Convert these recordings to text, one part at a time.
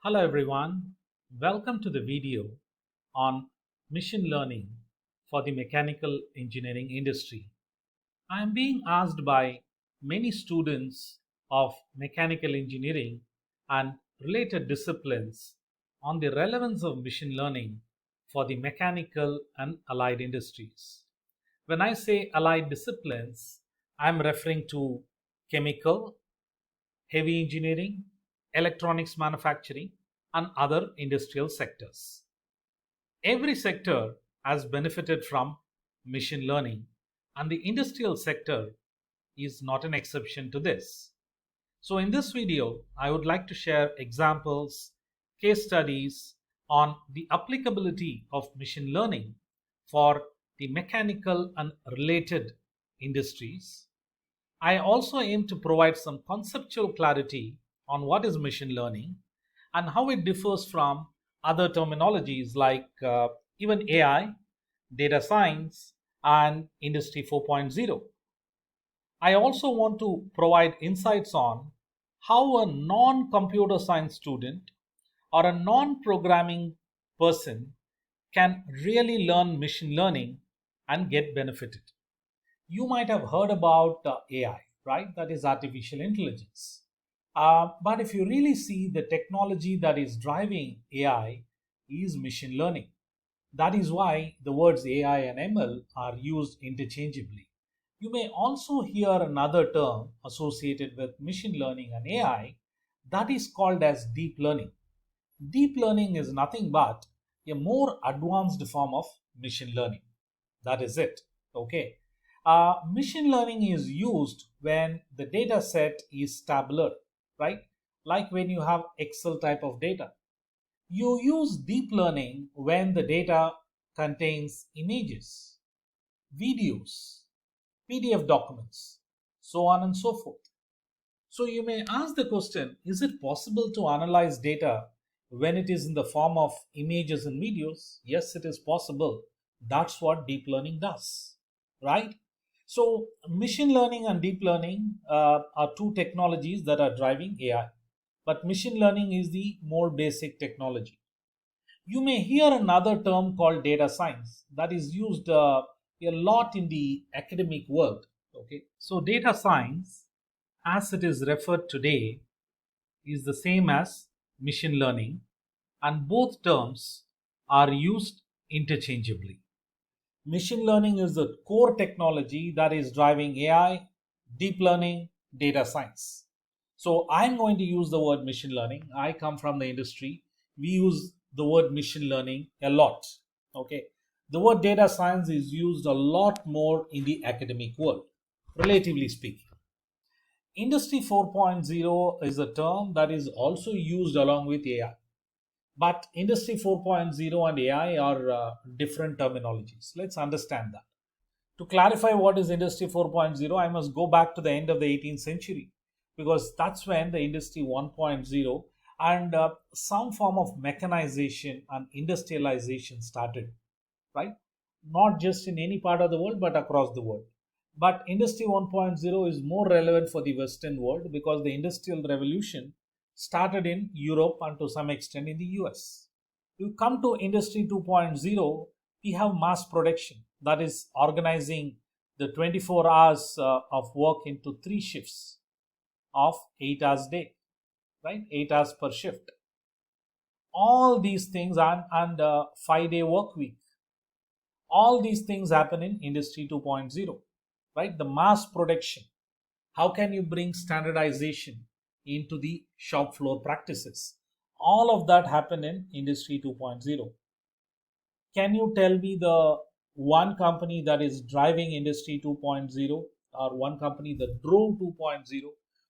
Hello everyone, welcome to the video on machine learning for the mechanical engineering industry. I am being asked by many students of mechanical engineering and related disciplines on the relevance of machine learning for the mechanical and allied industries. When I say allied disciplines, I am referring to chemical, heavy engineering, electronics manufacturing, and other industrial sectors. Every sector has benefited from machine learning, and the industrial sector is not an exception to this. So, in this video, I would like to share examples, case studies on the applicability of machine learning for the mechanical and related industries. I also aim to provide some conceptual clarity on what is machine learning and how it differs from other terminologies like even AI, data science, and Industry 4.0. I also want to provide insights on how a non computer science student or a non programming person can really learn machine learning and get benefited. You might have heard about AI, right? That is artificial intelligence. But if you really see the technology that is driving AI is machine learning. That is why the words AI and ML are used interchangeably. You may also hear another term associated with machine learning and AI that is called as deep learning. Deep learning is nothing but a more advanced form of machine learning. That is it. Okay. Machine learning is used when the data set is tabular, right? Like when you have Excel type of data. You use deep learning when the data contains images, videos, PDF documents, so on and so forth. So you may ask the question, is it possible to analyze data when it is in the form of images and videos? Yes, it is possible. That's what deep learning does, right? So machine learning and deep learning are two technologies that are driving AI. But machine learning is the more basic technology. You may hear another term called data science that is used a lot in the academic world. Okay, so data science, as it is referred today, is the same as machine learning, and both terms are used interchangeably. Machine learning is the core technology that is driving AI, deep learning, data science. So I'm going to use the word machine learning. I come from the industry. We use the word machine learning a lot. Okay. The word data science is used a lot more in the academic world, relatively speaking. Industry 4.0 is a term that is also used along with AI. But Industry 4.0 and AI are different terminologies. Let's understand that. To clarify what is Industry 4.0, I must go back to the end of the 18th century because that's when the Industry 1.0 and some form of mechanization and industrialization started, right? Not just in any part of the world, but across the world. But Industry 1.0 is more relevant for the Western world because the Industrial Revolution started in Europe and to some extent in the US. You come to Industry 2.0, we have mass production, that is organizing the 24 hours of work into three shifts of 8 hours a day, right? 8 hours per shift. All these things and 5-day work week. All these things happen in Industry 2.0, right? The mass production. How can you bring standardization into the shop floor practices? All of that happen in Industry 2.0. Can you tell me the one company that is driving Industry 2.0 or one company that drove 2.0,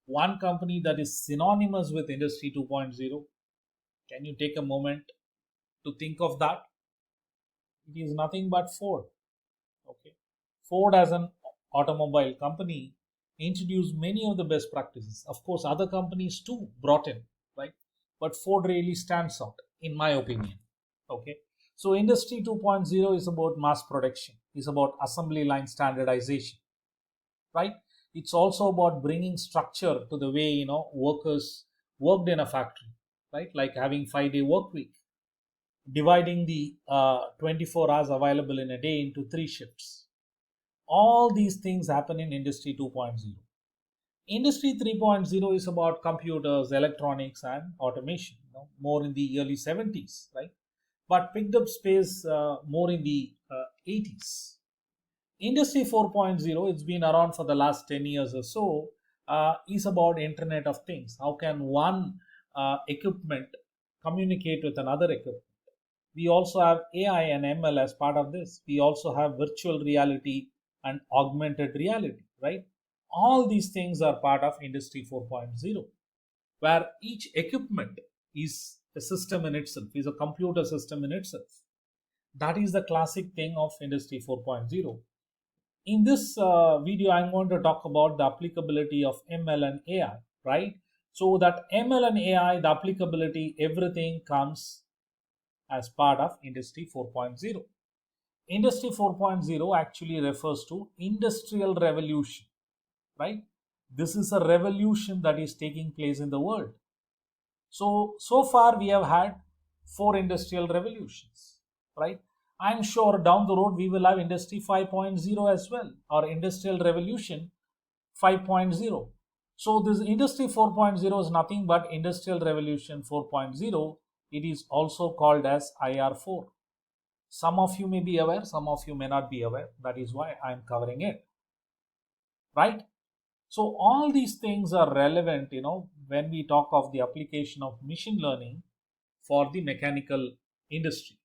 one company that is synonymous with Industry 2.0? Can you take a moment to think of that? It is nothing but Ford. Okay. Ford as an automobile company introduced many of the best practices. Of course, other companies too brought in, right? But Ford really stands out, in my opinion. Okay. So Industry 2.0 is about mass production, is about assembly line standardization, right? It's also about bringing structure to the way workers worked in a factory. right? Like having 5-day work week, dividing the 24 hours available in a day into 3 shifts. All these things happen in Industry 2.0. Industry 3.0 is about computers, electronics, and automation, more in the early 70s, right? But picked up space more in the 80s. Industry 4.0, it's been around for the last 10 years or so, is about Internet of Things. How can one equipment communicate with another equipment? We also have AI and ML as part of this. We also have virtual reality and augmented reality, right? All these things are part of Industry 4.0, where each equipment is a system in itself, is a computer system in itself. That is the classic thing of Industry 4.0. In this video, I'm going to talk about the applicability of ML and AI, right? So that ML and AI, the applicability, everything comes as part of Industry 4.0. Industry 4.0 actually refers to industrial revolution, right? This is a revolution that is taking place in the world. So far we have had 4 industrial revolutions, right? I'm sure down the road we will have Industry 5.0 as well, or Industrial Revolution 5.0. So this Industry 4.0 is nothing but Industrial Revolution 4.0. It is also called as IR4. Some of you may be aware, some of you may not be aware. That is why I'm covering it, right? So all these things are relevant, when we talk of the application of machine learning for the mechanical industry.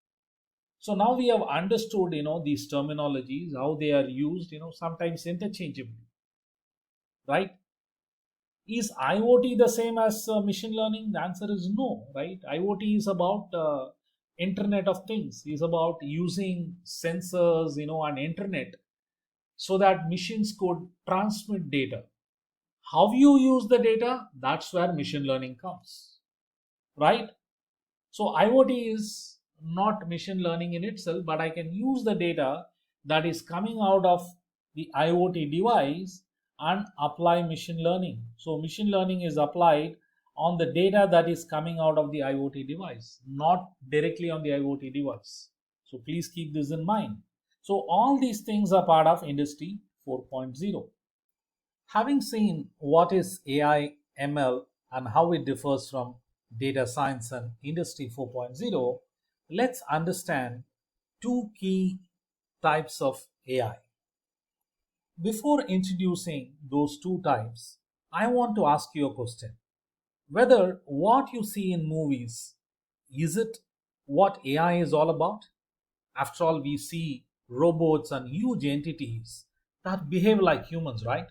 So now we have understood, these terminologies, how they are used, sometimes interchangeably, right? Is IoT the same as machine learning? The answer is no, right? IoT is about Internet of Things, is about using sensors, and internet so that machines could transmit data. How you use the data, that's where machine learning comes, right? So IoT is not machine learning in itself, but I can use the data that is coming out of the IoT device and apply machine learning. So machine learning is applied on the data that is coming out of the IoT device, not directly on the IoT device. So please keep this in mind. So all these things are part of Industry 4.0. Having seen what is AI, ML, and how it differs from data science and Industry 4.0, let's understand 2 key types of AI. Before introducing those 2 types, I want to ask you a question. Whether what you see in movies, is it what AI is all about? After all, we see robots and huge entities that behave like humans, right?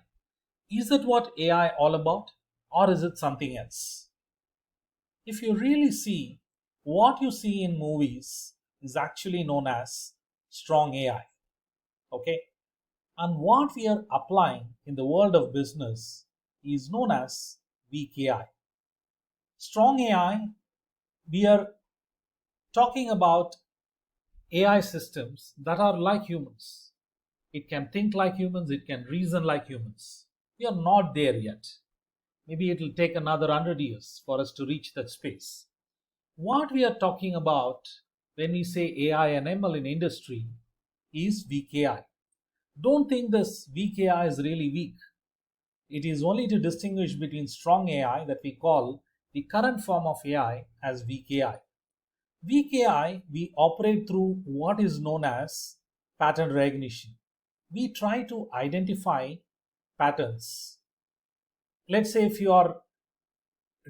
Is it what AI all about, or is it something else? If you really see, what you see in movies is actually known as strong AI, okay? And what we are applying in the world of business is known as weak AI. Strong AI, we are talking about AI systems that are like humans. It can think like humans, it can reason like humans. We are not there yet. Maybe it will take another 100 years for us to reach that space. What we are talking about when we say AI and ML in industry is weak AI. Don't think this weak AI is really weak. It is only to distinguish between strong AI that we call the current form of AI as weak AI. Weak AI, we operate through what is known as pattern recognition. We try to identify patterns. Let's say if you are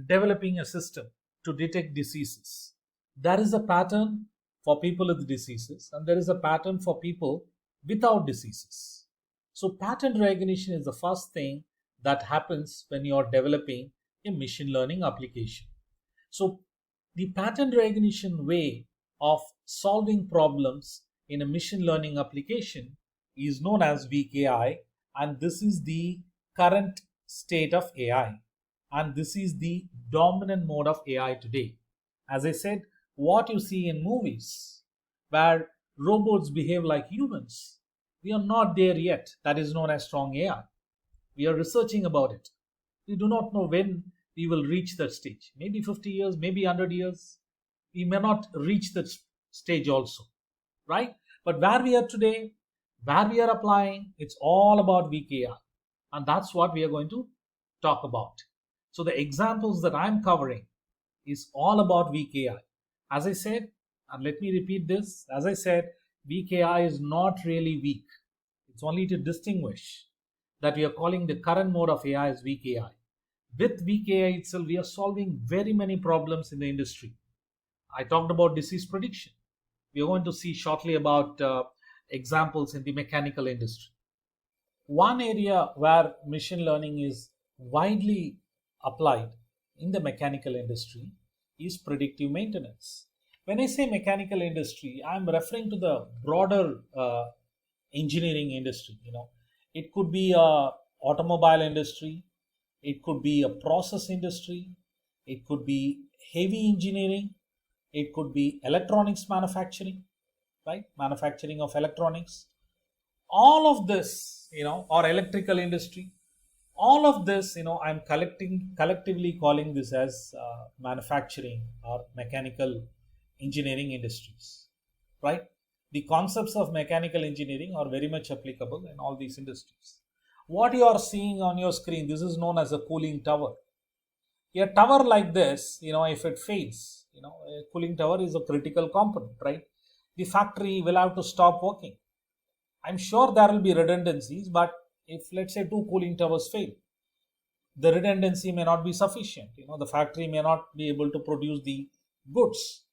developing a system to detect diseases, there is a pattern for people with diseases and there is a pattern for people without diseases. So pattern recognition is the first thing that happens when you are developing a machine learning application. So the pattern recognition way of solving problems in a machine learning application is known as weak AI, and this is the current state of AI, and this is the dominant mode of AI today. As I said, what you see in movies where robots behave like humans, we are not there yet. That is known as strong AI. We are researching about it. We do not know when we will reach that stage. Maybe 50 years, maybe 100 years, we may not reach that stage also, right? But where we are today, where we are applying, it's all about weak AI. And that's what we are going to talk about. So the examples that I'm covering is all about weak AI. As I said, and let me repeat this, as I said, weak AI is not really weak. It's only to distinguish that we are calling the current mode of AI as weak AI. With weak AI itself, we are solving very many problems in the industry. I talked about disease prediction. We are going to see shortly about examples in the mechanical industry. One area where machine learning is widely applied in the mechanical industry is predictive maintenance. When I say mechanical industry, I'm referring to the broader engineering industry. It could be a automobile industry, it could be a process industry, it could be heavy engineering, it could be electronics manufacturing, right? Manufacturing of electronics. All of this, or electrical industry, all of this, I'm collectively calling this as manufacturing or mechanical engineering industries, right? The concepts of mechanical engineering are very much applicable in all these industries. What you are seeing on your screen, this is known as a cooling tower. A tower like this, if it fails, a cooling tower is a critical component, right? The factory will have to stop working. I'm sure there will be redundancies, but if let's say two cooling towers fail, the redundancy may not be sufficient. The factory may not be able to produce the goods.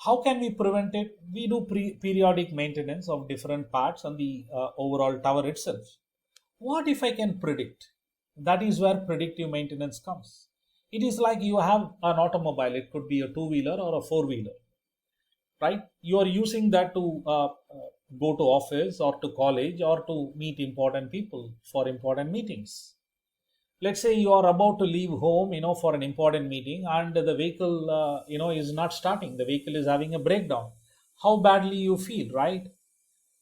How can we prevent it? We do periodic maintenance of different parts on the overall tower itself. What if I can predict? That is where predictive maintenance comes. It is like you have an automobile, it could be a two-wheeler or a four-wheeler, right? You are using that to go to office or to college or to meet important people for important meetings. Let's say you are about to leave home, for an important meeting, and the vehicle, is not starting. The vehicle is having a breakdown. How badly you feel, right?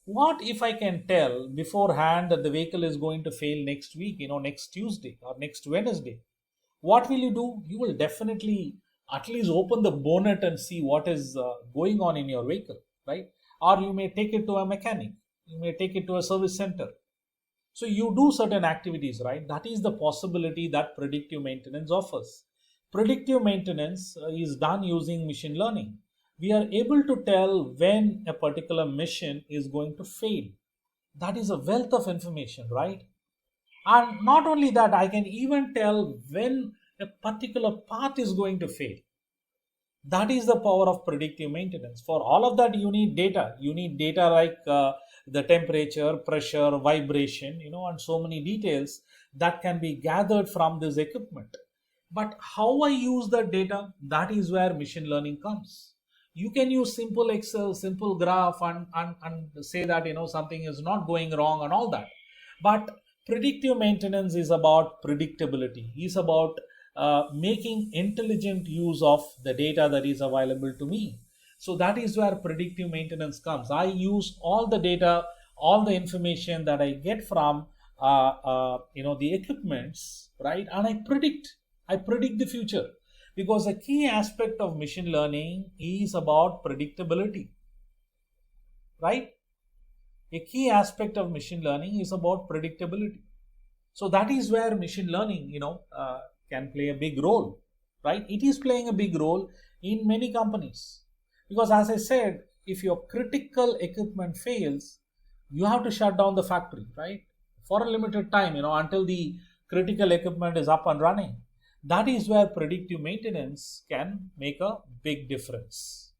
What if I can tell beforehand that the vehicle is going to fail next week, next Tuesday or next Wednesday? What will you do? You will definitely at least open the bonnet and see what is going on in your vehicle, right? Or you may take it to a mechanic, you may take it to a service center. So you do certain activities, right? That is the possibility that predictive maintenance offers. Predictive maintenance is done using machine learning. We are able to tell when a particular machine is going to fail. That is a wealth of information, right? And not only that, I can even tell when a particular part is going to fail. That is the power of predictive maintenance. For all of that, you need data. You need data like the temperature, pressure, vibration, and so many details that can be gathered from this equipment. But how I use that data, that is where machine learning comes. You can use simple Excel, simple graph, and say that something is not going wrong and all that. But predictive maintenance is about predictability. Is about making intelligent use of the data that is available to me. So that is where predictive maintenance comes. I use all the data, all the information that I get from the equipments, right? And I predict the future, because a key aspect of machine learning is about predictability, right? A key aspect of machine learning is about predictability. So that is where machine learning, can play a big role, right? It is playing a big role in many companies, because as I said, if your critical equipment fails, you have to shut down the factory, right? For a limited time, until the critical equipment is up and running. That is where predictive maintenance can make a big difference.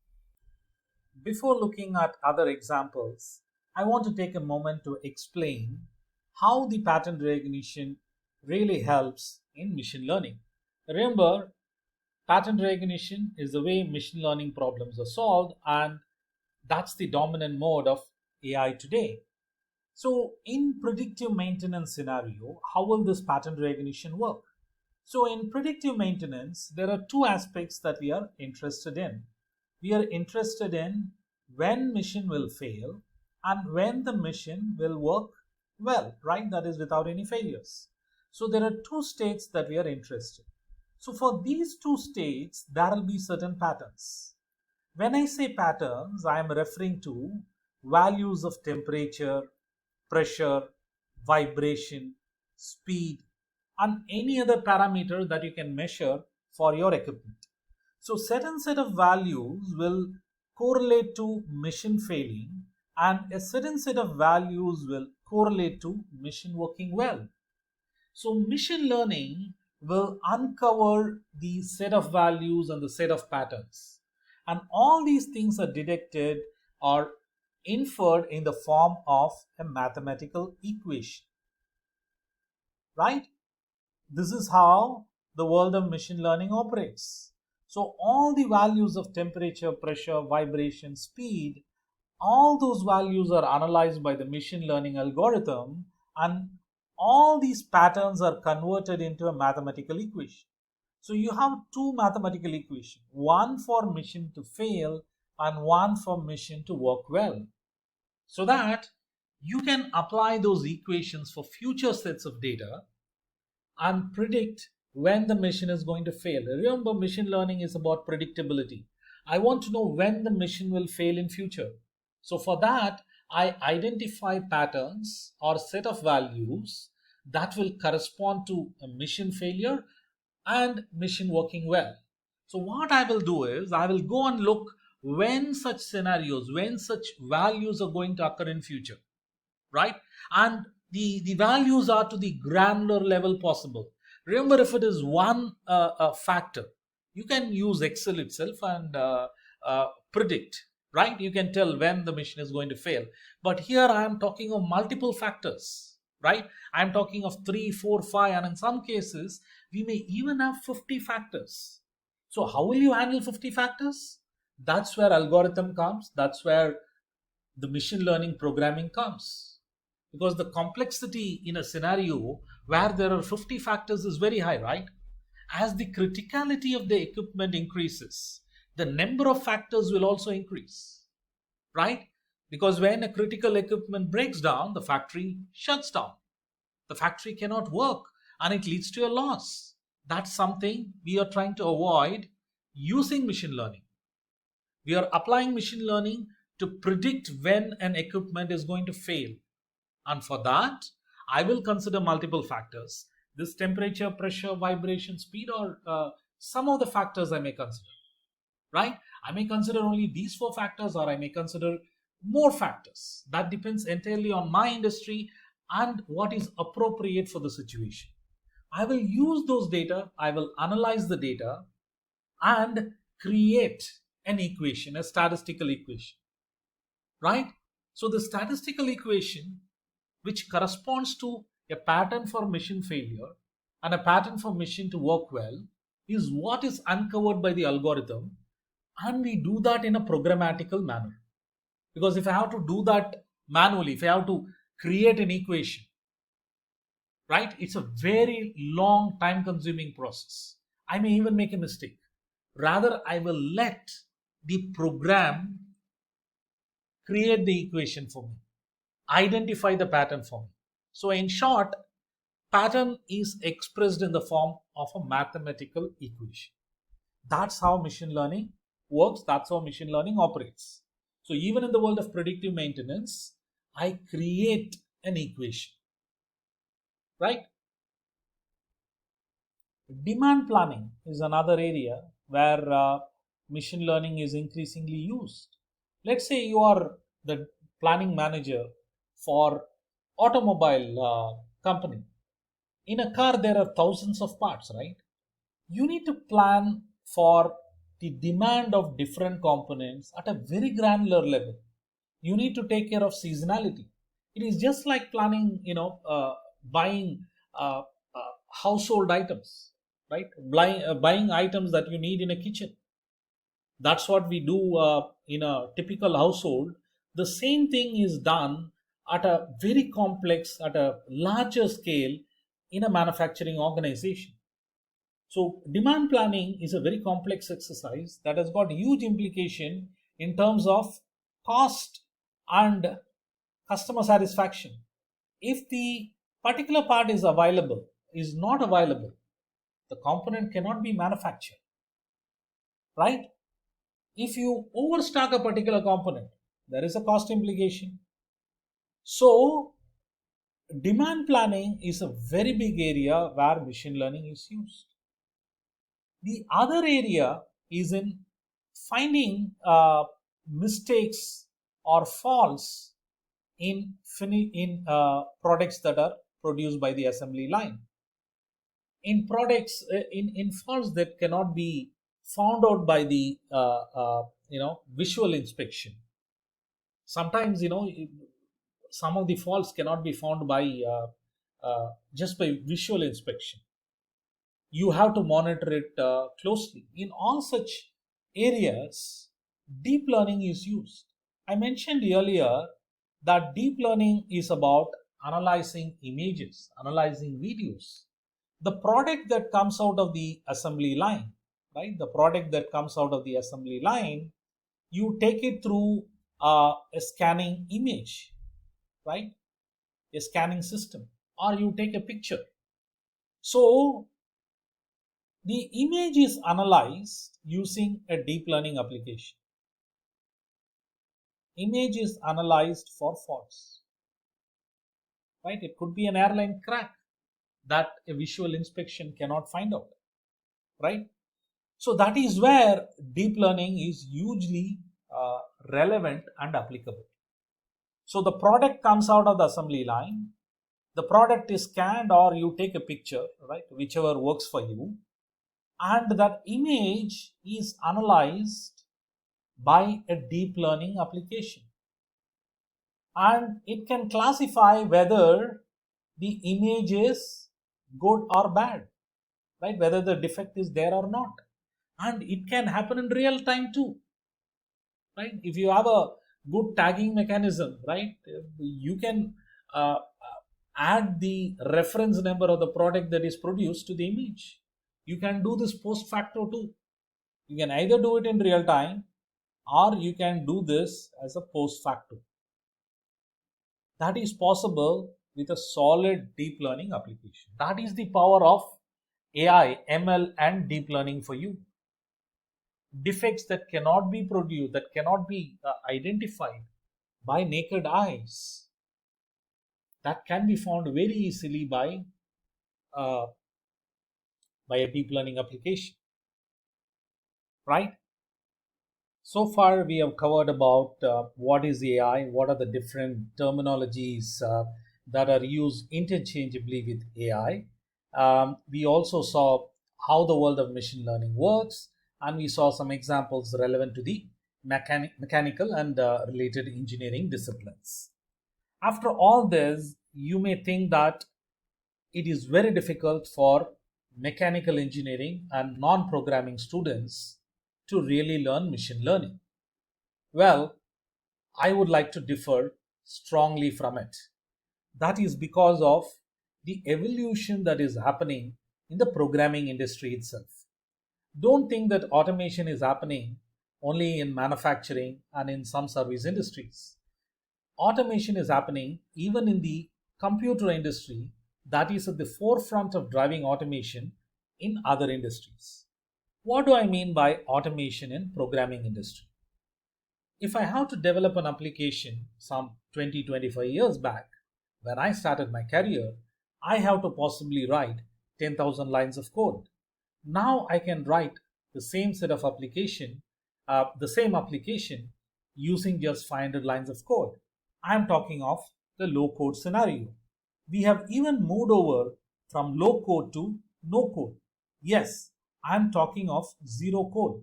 Before looking at other examples, I want to take a moment to explain how the pattern recognition really helps in machine learning. Remember, pattern recognition is the way machine learning problems are solved, and that's the dominant mode of AI today. So, in predictive maintenance scenario, how will this pattern recognition work? So, in predictive maintenance, there are two aspects that we are interested in. We are interested in when machine will fail and when the machine will work well, right? That is without any failures. So there are two states that we are interested. So for these two states, there will be certain patterns. When I say patterns, I am referring to values of temperature, pressure, vibration, speed, and any other parameter that you can measure for your equipment. So certain set of values will correlate to machine failing, and a certain set of values will correlate to machine working well. So machine learning will uncover the set of values and the set of patterns. And all these things are detected or inferred in the form of a mathematical equation. Right? This is how the world of machine learning operates. So all the values of temperature, pressure, vibration, speed, all those values are analyzed by the machine learning algorithm, and all these patterns are converted into a mathematical equation. So you have two mathematical equations, one for machine to fail and one for machine to work well, so that you can apply those equations for future sets of data and predict when the machine is going to fail. Remember, machine learning is about predictability. I want to know when the machine will fail in future. So for that, I identify patterns or set of values that will correspond to a machine failure and machine working well. So what I will do is I will go and look when such scenarios, when such values are going to occur in future, right? And the values are to the granular level possible. Remember, if it is one factor, you can use Excel itself and predict, right? You can tell when the machine is going to fail. But here I am talking of multiple factors, right? I am talking of 3, 4, 5, and in some cases we may even have 50 factors. So how will you handle 50 factors? That's where algorithm comes. That's where the machine learning programming comes, because the complexity in a scenario where there are 50 factors is very high, right? As the criticality of the equipment increases, the number of factors will also increase, right? Because when a critical equipment breaks down, the factory shuts down, the factory cannot work, and it leads to a loss. That's something we are trying to avoid using machine learning. We are applying machine learning to predict when an equipment is going to fail. And for that, I will consider multiple factors. This temperature, pressure, vibration, speed, or some of the factors I may consider, right? I may consider only these 4 factors, or I may consider more factors. That depends entirely on my industry and what is appropriate for the situation. I will use those data, I will analyze the data, and create an equation, a statistical equation, right? So the statistical equation, which corresponds to a pattern for machine failure and a pattern for machine to work well, is what is uncovered by the algorithm, and we do that in a programmatical manner. Because if I have to do that manually, if I have to create an equation, right, it's a very long time consuming process. I may even make a mistake. Rather, I will let the program create the equation for me, identify the pattern for me. So in short, pattern is expressed in the form of a mathematical equation. That's how machine learning works. That's how machine learning operates. So even in the world of predictive maintenance, I create an equation, right? Demand planning is another area where machine learning is increasingly used. Let's say you are the planning manager for automobile company. In a car there are thousands of parts, right? You need to plan for the demand of different components at a very granular level. You need to take care of seasonality. It is just like planning, buying household items, right? Buying items that you need in a kitchen. That's what we do in a typical household. The same thing is done at a very complex, at a larger scale in a manufacturing organization. So demand planning is a very complex exercise that has got huge implication in terms of cost and customer satisfaction. If the particular part is not available, The component cannot be manufactured, right? If you overstock a particular component, there is a cost implication. So, demand planning is a very big area where machine learning is used. The other area is in finding mistakes or faults in products that are produced by the assembly line. In products, in faults that cannot be found out by the visual inspection. Sometimes some of the faults cannot be found by just by visual inspection. You have to monitor it closely. In all such areas, deep learning is used. I mentioned earlier that deep learning is about analyzing images, analyzing videos. The product that comes out of the assembly line, right? The product that comes out of the assembly line, you take it through a scanning image, right? A scanning system, or you take a picture. So the image is analyzed using a deep learning application. Image is analyzed for faults, right? It could be an airline crack that a visual inspection cannot find out, right? So that is where deep learning is hugely relevant and applicable. So the product comes out of the assembly line, the product is scanned, or you take a picture, right? Whichever works for you, and that image is analyzed by a deep learning application, and it can classify whether the image is good or bad, right? Whether the defect is there or not. And it can happen in real time too, right? If you have a good tagging mechanism, right, you can add the reference number of the product that is produced to the image. You can do this post facto too. You can either do it in real time, or you can do this as a post facto. That is possible with a solid deep learning application. That is the power of AI, ML, and deep learning for you. Defects that cannot be produced, that cannot be identified by naked eyes, that can be found very easily by a deep learning application, right? So far we have covered about what is AI, what are the different terminologies that are used interchangeably with AI. We also saw how the world of machine learning works, and we saw some examples relevant to the mechanical and related engineering disciplines. After all this, you may think that it is very difficult for mechanical engineering and non-programming students to really learn machine learning. Well, I would like to differ strongly from it. That is because of the evolution that is happening in the programming industry itself. Don't think that automation is happening only in manufacturing and in some service industries. Automation is happening even in the computer industry, that is at the forefront of driving automation in other industries. What do I mean by automation in programming industry? If I have to develop an application some 20-25 years back, when I started my career, I have to possibly write 10,000 lines of code. Now I can write the same set of the same application using just 500 lines of code. I am talking of the low code scenario. We have even moved over from low code to no code. Yes, I am talking of zero code.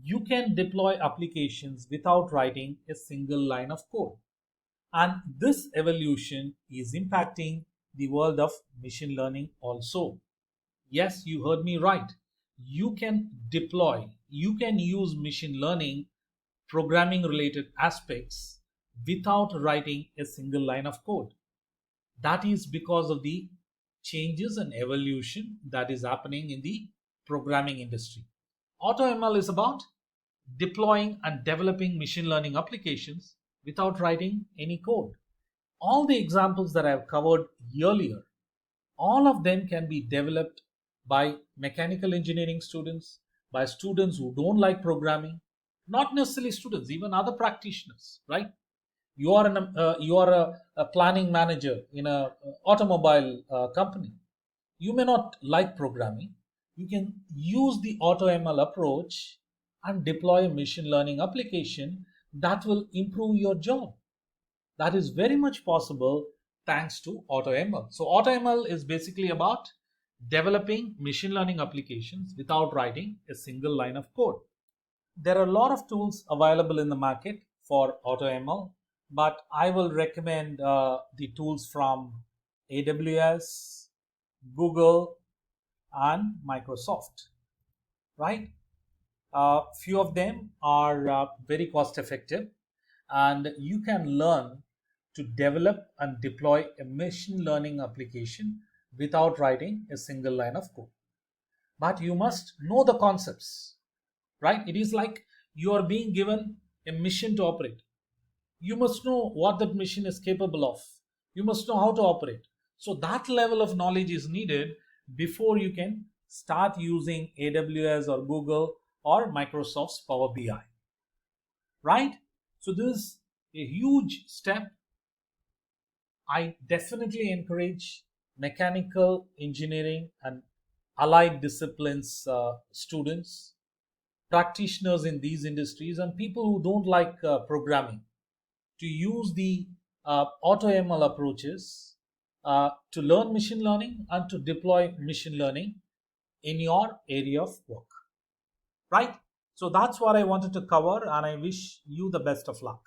You can deploy applications without writing a single line of code. And this evolution is impacting the world of machine learning also. Yes, you heard me right. You can use machine learning programming related aspects without writing a single line of code. That is because of the changes and evolution that is happening in the programming industry. AutoML is about deploying and developing machine learning applications without writing any code. All the examples that I have covered earlier, all of them can be developed by mechanical engineering students, by students who don't like programming, not necessarily students, even other practitioners, right? You are a planning manager in a automobile company. You may not like programming. You can use the AutoML approach and deploy a machine learning application that will improve your job. That is very much possible thanks to AutoML. So AutoML is basically about developing machine learning applications without writing a single line of code. There are a lot of tools available in the market for AutoML, but I will recommend the tools from AWS, Google, and Microsoft, right? Few of them are very cost effective, and you can learn to develop and deploy a machine learning application without writing a single line of code. But you must know the concepts, right? It is like you are being given a mission to operate. You must know what that machine is capable of. You must know how to operate. So that level of knowledge is needed before you can start using AWS or Google or Microsoft's Power BI, right? So this is a huge step. I definitely encourage mechanical engineering and allied disciplines students, practitioners in these industries, and people who don't like programming to use the AutoML approaches to learn machine learning and to deploy machine learning in your area of work, right? So that's what I wanted to cover, and I wish you the best of luck.